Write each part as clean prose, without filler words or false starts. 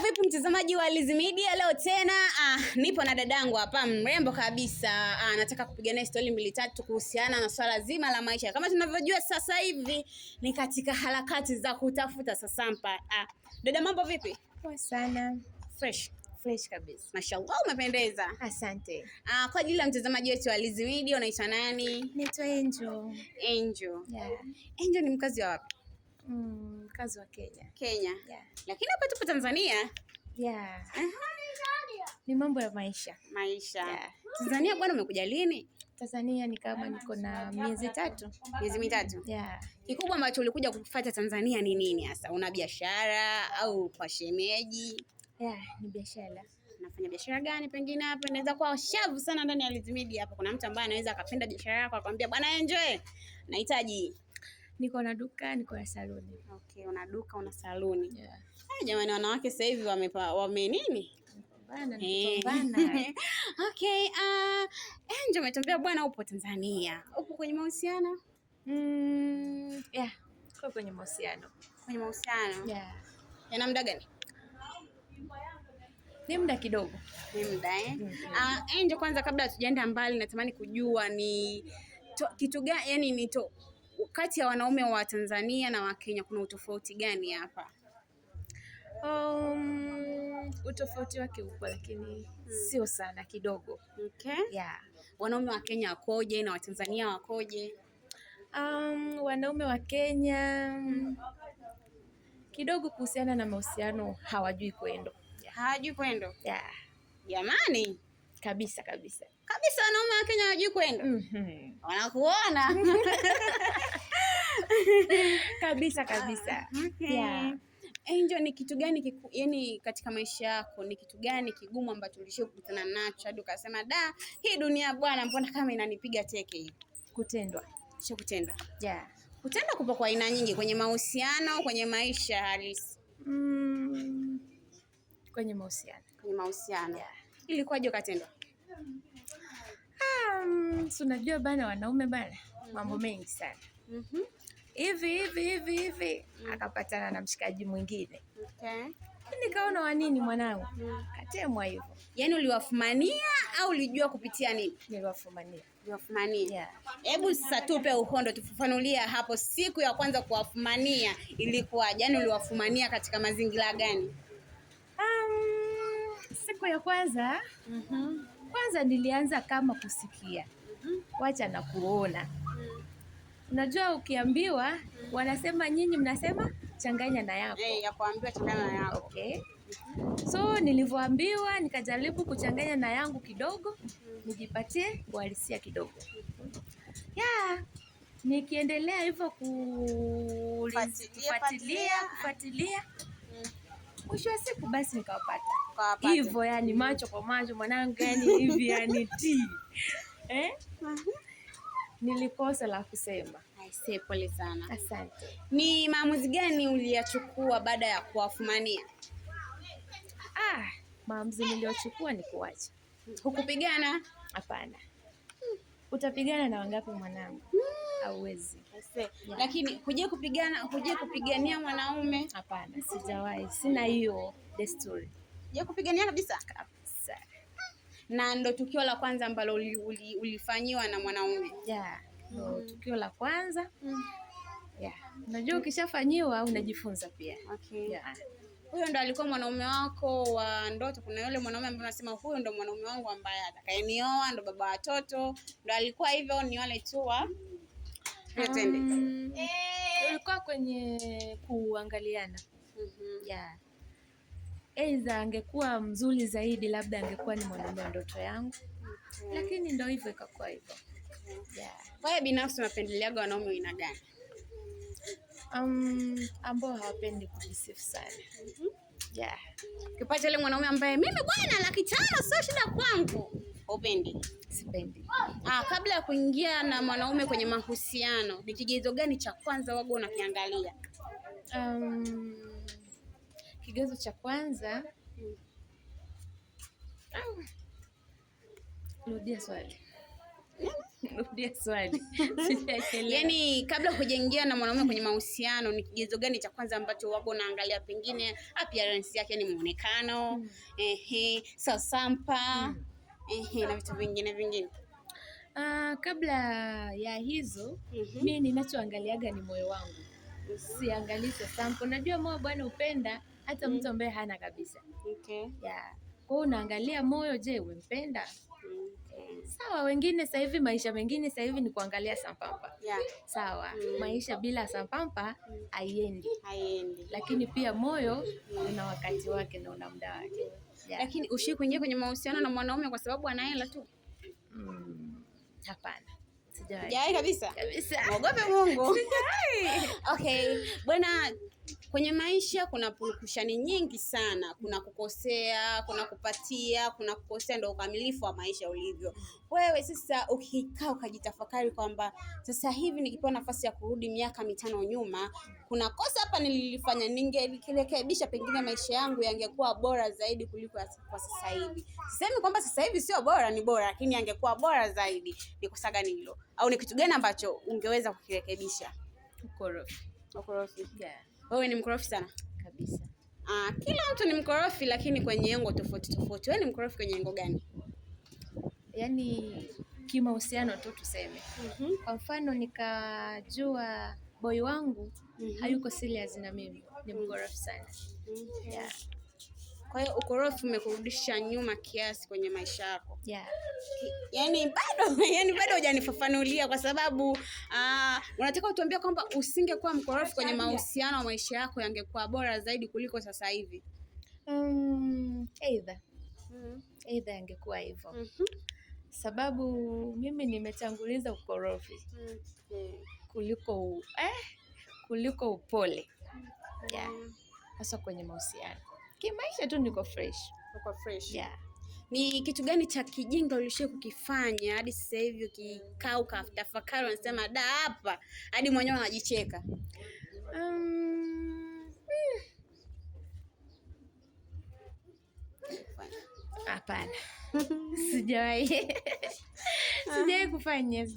Vipi mtazamaji wa Lizzy Media, leo tena nipo na dadangu hapa mrembo kabisa. Nataka kupigania story mbili tatu kuhusiana na swala zima la maisha. Kama tunavyojua sasa hivi ni katika harakati za kutafuta sasampa. Dada, mambo vipi? Poa sana. Fresh kabisa. Mashallah, umependeza. Asante. Kwa ajili ya mtazamaji wetu wa Lizzy Media, unaitwa nani? Naitwa Angel. Yeah. Angel ni mkazi wa wapi? Mkazi wa Kenya. Yeah. Lakini hapa tupo Tanzania. Yeah. Ni mambo ya maisha. Yeah. Tanzania bwana, umekuja lini? Tanzania ni kama niko na miezi mitatu. Yeah. Kikubwa ambacho ulikuja kufuata Tanzania ni nini hasa? Una biashara au kwa shemeji? Yeah, ni biashara. Unafanya biashara gani? Pengine hapa inaweza kuwa shavu sana ndani ya Lizzy Media. Hapa kuna mtu ambaye anaweza akapenda biashara yako akwambia bwana Enjoy, nahitaji. Niko na duka, niko na saluni. Okay, una duka, una saluni. Yeah. Jamani, wanawake sasa hivi wame nini? Kupambana. Okay, Angel, umetembea bwana, upo Tanzania. Upo kwenye mahusiano? Yeah, uko kwenye mahusiano. Kwenye mahusiano? Yeah. Yana muda gani? Ni muda kidogo. Ni muda Angel, kwanza kabla hatujaenda mbali, natamani kujua ni kitu gani, yani ni kati ya wanaume wa Tanzania na wa Kenya kuna utofauti gani hapa? Utofauti wake upo, lakini sio sana, kidogo. Okay. Yeah. Wanaume wa Kenya wakoje na wa Tanzania wakoje? Wanaume wa Kenya kidogo kuhusiana na mahusiano hawajui kwendo. Yeah. Hawajui kwendo? Yeah. Jamani, kabisa wanaume wa Kenya hawajui kwendo. Wanakuona. kabisa. Okay. Yeah. Angel, ni kitu gani yani katika maisha yako ni kitu gani kigumu ambacho ulishokutana nacho hadi ukasema hii dunia bwana, mbona kama inanipiga teke hivi? Kutendwa. Yeah. Kutendwa kupo kwa aina nyingi, kwenye mahusiano, kwenye maisha halisi. Kwenye mahusiano. Yeah. Ilikuwaje ukatendwa? Unajua bana, wanaume bana, mambo mengi sana. Hivi akapatana na mshikaji mwingine. Okay. Nikaona wanini mwanangu, katemwa hivyo. Yaani uliwafumania au ulijua kupitia nini? Niliwafumania. Yeah. Hebu sasa tupe uhondo, tufafanulia hapo, siku ya kwanza kuwafumania ilikuwa, yaani uliwafumania katika mazingira gani? Siku ya kwanza, kwanza nilianza kama kusikia. Wacha na kuona. Unajua ukiambiwa, wanasema nyinyi mnasema changanya na yako. Ya kuambiwa changanya na yako. Okay. So nilivyoambiwa nikajaribu kuchanganya na yangu kidogo, nijipatie uhalisia kidogo. Yeah. Nikiendelea hivyo kufuatilia. Mwisho wa siku basi nikawapata. Hivyo yani macho kwa macho mwanangu, yani hivi yani nilikosa la kusema. Aisee, pole sana. Asante. Ni maamuzi gani uliyachukua baada ya kuwafumania? Maamuzi niliyochukua ni kuacha. Hukupigana? Hapana. Utapigana na wangapi mwanangu? Hauwezi. Yeah. Lakini huje kupigania mwanaume? Hapana, sijawahi. Sina hiyo desturi. Je, kupigania kabisa? Na ndo tukio la kwanza ambalo ulifanyiwa na mwanaume? Yeah. Tukio la kwanza. Yeah. Unajua ukishafanyiwa unajifunza pia. Okay. Yeah. Huyo ndo alikuwa mwanaume wako wa ndoto? Kuna yule mwanaume ambaye unasema huyo ndo mwanaume wangu ambaye atakayenioa, ndo baba watoto, ndo alikuwa hivyo, ni wale tu wa ulikuwa kwenye kuangaliana. Yeah. Aidha angekuwa mzuri zaidi, labda angekuwa ni mwanaume wa ndoto yangu. Lakini ndo hivyo ikakuwa hivyo. Yeah. Wewe binafsi unapendeleaga wanaume aina gani? Ambao hawapendi kujisifu sana. Yeah. Ukipata yule mwanaume ambaye mimi bwana 500 sio shida kwangu, upendi? Sipendi. Kabla ya kuingia na mwanaume kwenye mahusiano, ni kigezo gani cha kwanza wago unakiangalia? Kigezo cha kwanza, rudia swali. Rudia swali. Sijaelewa. Yaani kabla hujaingia na mwanaume kwenye mahusiano, ni kigezo gani cha kwanza ambacho wako unaangalia? Pengine appearance yake, ni muonekano, sasampa, na vitu vingine. Kabla ya hizo, mimi ninachoangaliaga ni moyo wangu. Siangalii sasampa. Unajua moyo bwana upenda hata mtu ambaye hana kabisa. Okay. Yeah. Kwa hiyo unaangalia moyo, je, umempenda? Sawa, wengine sasa hivi maisha mengine sasa hivi ni kuangalia sampampa. Yeah. Sawa. Maisha bila sampampa haiendi. Haiendi. Lakini pia moyo una wakati wake na una muda wake. Yeah. Lakini ushii kuingia kwenye mahusiano na mwanaume kwa sababu ana hela tu? Hapana. Sijawahi kabisa. Kabisa. Muogope Mungu. Okay, bwana, kwenye maisha kuna purukushani nyingi sana. Kuna kukosea, kuna kupatia, kuna kukosea, ndio ukamilifu wa maisha ulivyo. Wewe sasa ukikaa ukajitafakari kwamba sasa hivi nikipewa nafasi ya kurudi miaka 5 nyuma, kuna kosa hapa nililifanya, ningerekebisha, pengine maisha yangu yangekuwa bora zaidi kuliko kwa sasa hivi. Sisemi kwamba sasa hivi sio bora, ni bora, lakini yangekuwa bora zaidi. Ni kosa gani hilo? Au ni kitu gani ambacho ungeweza kukirekebisha? Ukorofi. Yeah. Wewe ni mkorofi sana? Kabisa. Kila mtu ni mkorofi, lakini kwenye engo tofauti tofauti. Wewe ni mkorofi kwenye engo gani? Yaani kimahusiano tu tuseme. Kwa mfano nikajua boy wangu hayuko serious na mimi, ni mkorofi sana. Yeah. Kwa hiyo ukorofi umekurudisha nyuma kiasi kwenye maisha yako. Yeah. Yaani bado hujanifafanulia, kwa sababu unataka utuambie kwamba usingekuwa mkorofi kwenye mahusiano, maisha yako yangekuwa bora zaidi kuliko sasa hivi. Either yangekuwa hivyo. Sababu mimi nimetanguliza ukorofi kuliko upole. Yeah. Hasa kwenye mahusiano. Kimaisha tu niko fresh. Uko fresh. Yeah. Ni kitu gani cha kijinga ulishia kukifanya hadi sasa hivi ukikaa ukatafakari unasema da hapa, hadi mwenyewe unajicheka? Hapana. Sijawahi kufanya.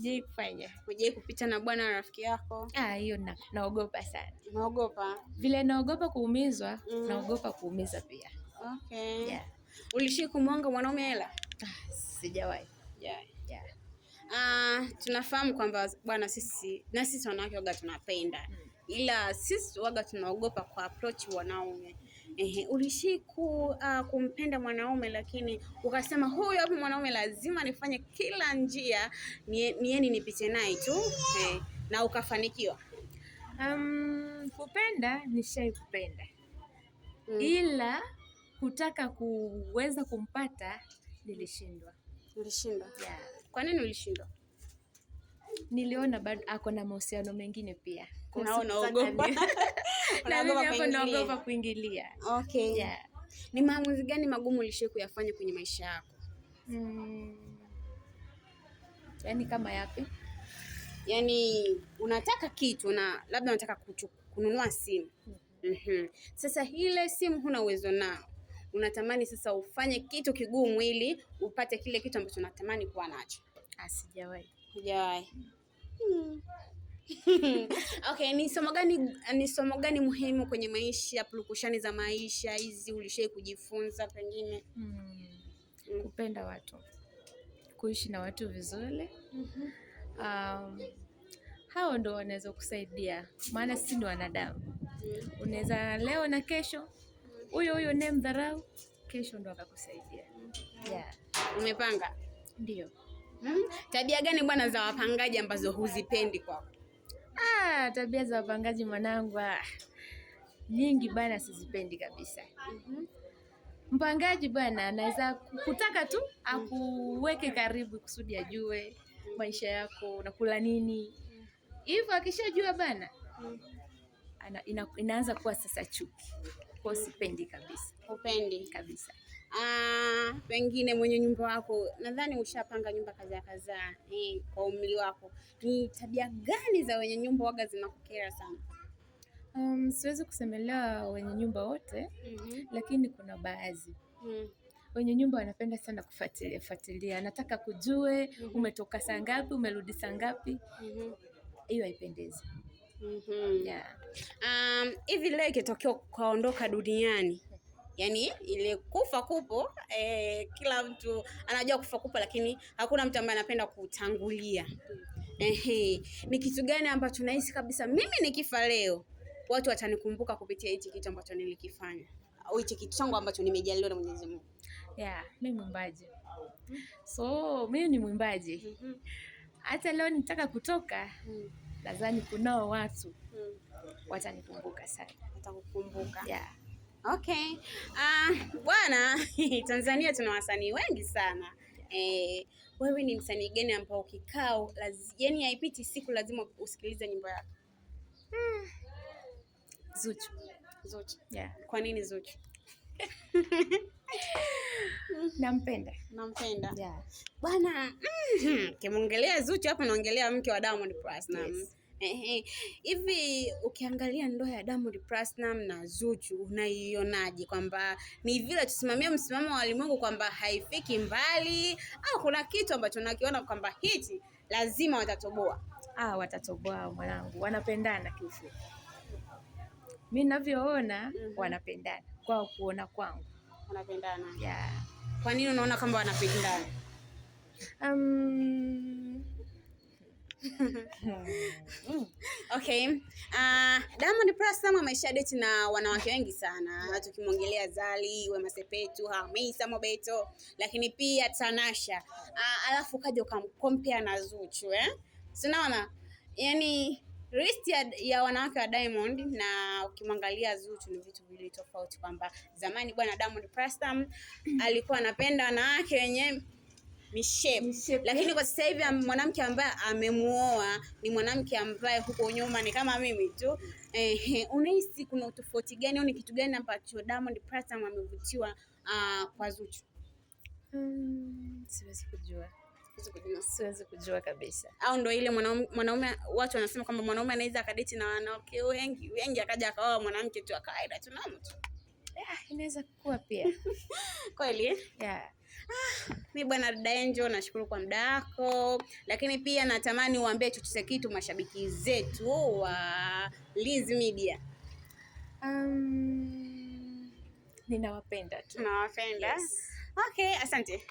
Hujai kupita na bwana rafiki yako? Hiyo naogopa sana. Naogopa? Vile naogopa kuumizwa, naogopa kuumiza pia. Okay. Yeah. Ulishai kumwanga mwanaume hela? Sijawahi. Yeah. Tunafahamu kwamba bwana sisi wanawake waga tunapenda. Ila sisi waga tunaogopa kwa approach wanaume. Ulishai kumpenda mwanaume lakini ukasema huyu hapo mwanaume lazima nifanye kila njia nieni nipite naye tu, na ukafanikiwa? Kupenda nishai kupenda. Ila kutaka kuweza kumpata nilishindwa. Ulishindwa? Yeah. Kwa nini ulishindwa? Niliona bado ako na mahusiano mengine pia. Unaogopa? Na mimi hapo naogopa kuingilia. Okay. Yeah. Ni maamuzi gani magumu ulishia kuyafanya kwenye maisha yako? Yaani kama yapi? Yaani unataka kitu na labda unataka kununua simu. Sasa ile simu huna uwezo nao. Unatamani sasa ufanye kitu kigumu ili upate kile kitu ambacho unatamani kuwa nacho. Sijawahi. Hujawahi. Okay, ni somo gani muhimu kwenye maisha, purukushani za maisha hizi ulishai kujifunza pengine? Kupenda watu. Kuishi na watu vizuri. Hao ndo wanaweza kusaidia. Maana sisi ni wanadamu. Unaweza leo na kesho huyo naye mdharau, kesho ndo akakusaidia. Yeah. Umepanga? Ndio. Tabia gani bwana za wapangaji ambazo huzipendi kwako? Tabia za wapangaji mwanangu nyingi bwana sizipendi kabisa. Mpangaji bwana anaweza kutaka tu akuweke karibu kusudi ajue maisha yako unakula nini. Hivyo akishajua bwana inaanza kuwa sasa chuki. Kwa sipendi kabisa. Upendi kabisa. Pengine mwenye nyumba wako, nadhani ushapanga nyumba kadhaa kwa umri wako. Ni tabia gani za wenye nyumba waga zinakukera sana? Siwezi kusemelea wenye nyumba wote, lakini kuna baadhi. wenye nyumba wanapenda sana kufuatilia, anataka kujue umetoka saa ngapi, umerudi saa ngapi. Hiyo haipendezi. Yeah. Hivi leo ikitokea ukaondoka duniani, yani ile kufa kupo, kila mtu anajua kufa kupo, lakini hakuna mtu ambaye anapenda kutangulia. Ni kitu gani ambacho nahisi kabisa mimi nikifa leo watu watanikumbuka kupitia hichi kitu ambacho nilikifanya, au hichi kitu changu ambacho nimejaliwa na Mwenyezi Mungu? Yeah, mimi mwimbaji. So mimi ni mwimbaji. Hata leo nitaka kutoka, nadhani kunao watu watanikumbuka sana. Watakukumbuka. Yeah. Okay. Bwana, Tanzania tuna wasanii wengi sana. Wewe ni msanii gani ambao ukikao yani haipiti siku lazima usikilize nyimbo yako? Zuchu. Yeah. Kwa nini Zuchu? Nampenda. Yeah. Bwana, kimwongelea Zuchu hapa naongelea mke wa Diamond Platnumz. Yes. Hivi ukiangalia ndoa ya Diamond Platnumz na Zuchu unaionaje, kwamba ni vile tusimamie msimamo wa walimwengu kwamba haifiki mbali, au kuna kitu ambacho nakiona kwamba hichi lazima watatoboa? Watatoboa mwanangu, wanapendana kiufupi. Mimi ninavyoona wanapendana, kwa kuona kwangu wanapendana. Yeah. Kwa nini unaona kwamba wanapendana? Okay. Diamond Platnumz amesha date na wanawake wengi sana, tukimwongelea Zari, Wema Sepetu, Hamisa Mobeto, lakini pia Tanasha. Alafu kaja ukamcompare na Zuchu, Sinaona yani list ya wanawake wa Diamond na ukimwangalia Zuchu ni vitu viwili tofauti, kwamba zamani bwana Diamond Platnumz alikuwa anapenda wanawake wenye mishape, lakini kwa sasa hivi mwanamke ambaye amemuoa ni mwanamke ambaye huko nyuma ni kama mimi tu. Unahisi kuna utofauti gani au ni kitu gani ambacho Diamond Platnumz amevutiwa kwa Zuchu? Siwezi kujua kabisa. Au ndo ile mwanaume watu wanasema kwamba mwanaume anaweza akadeti na wanawake wengi akaja akaoa mwanamke tu akaida tu namu tu. Inaweza kuwa pia. Kweli? Yeah. Mimi bwana dada Angel nashukuru kwa muda wako, lakini pia natamani uambie chochote kitu mashabiki zetu wa Liz Media. Ninawapenda tu. Tunawapenda. Yes. Okay, asante.